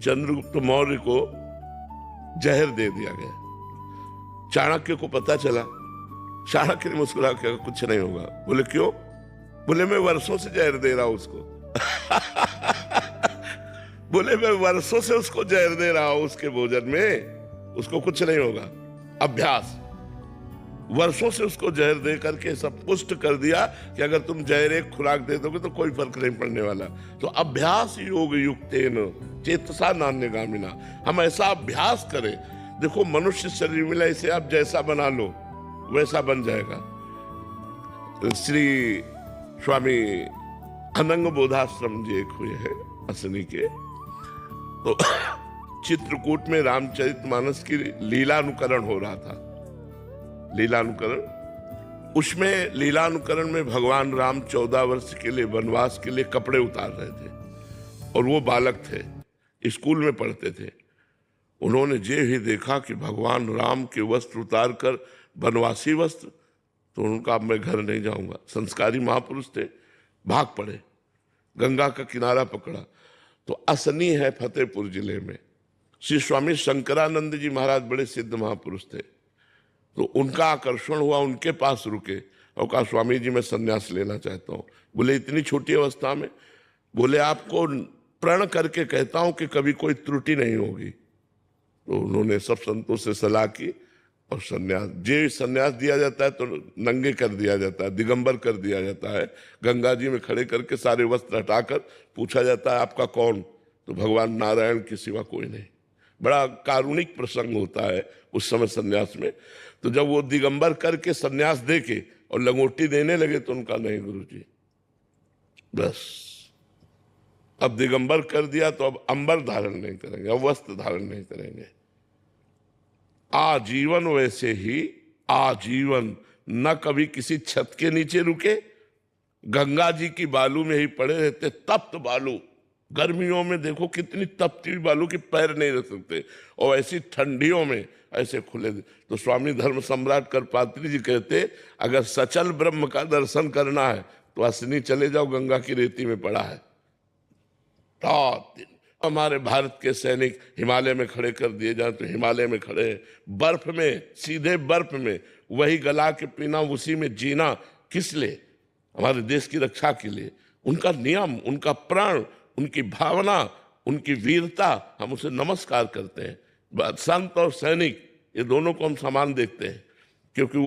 चंद्रगुप्त मौर्य को जहर दे दिया गया। चाणक्य को पता चला, चाणक्य ने मुस्कुरा के कुछ नहीं होगा। बोले क्यों? बोले मैं वर्षों से जहर दे रहा हूं उसको। बोले मैं वर्षों से उसको जहर दे रहा हूं उसके भोजन में, उसको कुछ नहीं होगा। अभ्यास, वर्षों से उसको जहर दे करके सब पुष्ट कर दिया कि अगर तुम जहर एक खुराक दे दोगे तो कोई फर्क नहीं पड़ने वाला। तो अभ्यास योग युक्तेन चेतसा नान्यगामिना, हम ऐसा अभ्यास करें। देखो मनुष्य शरीर मिला, इसे आप जैसा बना लो वैसा बन जाएगा। श्री स्वामी अनंग बोधाश्रम जी एक हुए हैं असनी के, तो चित्रकूट में रामचरितमानस की लीलानुकरण हो रहा था। लीलानुकरण, उसमें लीलानुकरण में भगवान राम 14 वर्ष के लिए वनवास के लिए कपड़े उतार रहे थे और वो बालक थे, स्कूल में पढ़ते थे। उन्होंने जे ही देखा कि भगवान राम के वस्त्र उतार कर वनवासी वस्त्र, तो उनका अब मैं घर नहीं जाऊंगा। संस्कारी महापुरुष थे, भाग पड़े, गंगा का किनारा पकड़ा। तो असनी है फतेहपुर जिले में, श्री स्वामी शंकरानंद जी महाराज बड़े सिद्ध महापुरुष थे। तो उनका आकर्षण हुआ, उनके पास रुके और कहा स्वामी जी मैं संन्यास लेना चाहता हूँ। बोले इतनी छोटी अवस्था में? बोले आपको प्रण करके कहता हूँ कि कभी कोई त्रुटि नहीं होगी। तो उन्होंने सब संतों से सलाह की और संन्यास, जे संन्यास दिया जाता है तो नंगे कर दिया जाता है, दिगंबर कर दिया जाता है। गंगा जी में खड़े करके सारे वस्त्र हटाकर पूछा जाता है आपका कौन? तो भगवान नारायण के सिवा कोई नहीं। बड़ा कारुणिक प्रसंग होता है उस समय संन्यास में। तो जब वो दिगंबर करके संन्यास दे के और लंगोटी देने लगे तो उनका नहीं गुरुजी, बस अब दिगंबर कर दिया तो अब अंबर धारण नहीं करेंगे, अब वस्त्र धारण नहीं करेंगे। आजीवन वैसे ही आजीवन, न कभी किसी छत के नीचे रुके, गंगा जी की बालू में ही पड़े रहते, तप्त बालू। गर्मियों में देखो कितनी तपती हुई बालू की पैर नहीं रख सकते, और ऐसी ठंडियों में ऐसे खुले। तो स्वामी धर्म सम्राट करपात्री जी कहते अगर सचल ब्रह्म का दर्शन करना है तो असनी चले जाओ, गंगा की रेती में पड़ा है। हमारे भारत के सैनिक हिमालय में खड़े कर दिए जाए तो हिमालय में खड़े हैं, बर्फ में, सीधे बर्फ में, वही गला के पीना, उसी में जीना, किस लिए? हमारे देश की रक्षा के लिए। उनका नियम, उनका प्राण, उनकी भावना, उनकी वीरता, हम उसे नमस्कार करते हैं। संत और सैनिक ये दोनों को हम समान देखते हैं, क्योंकि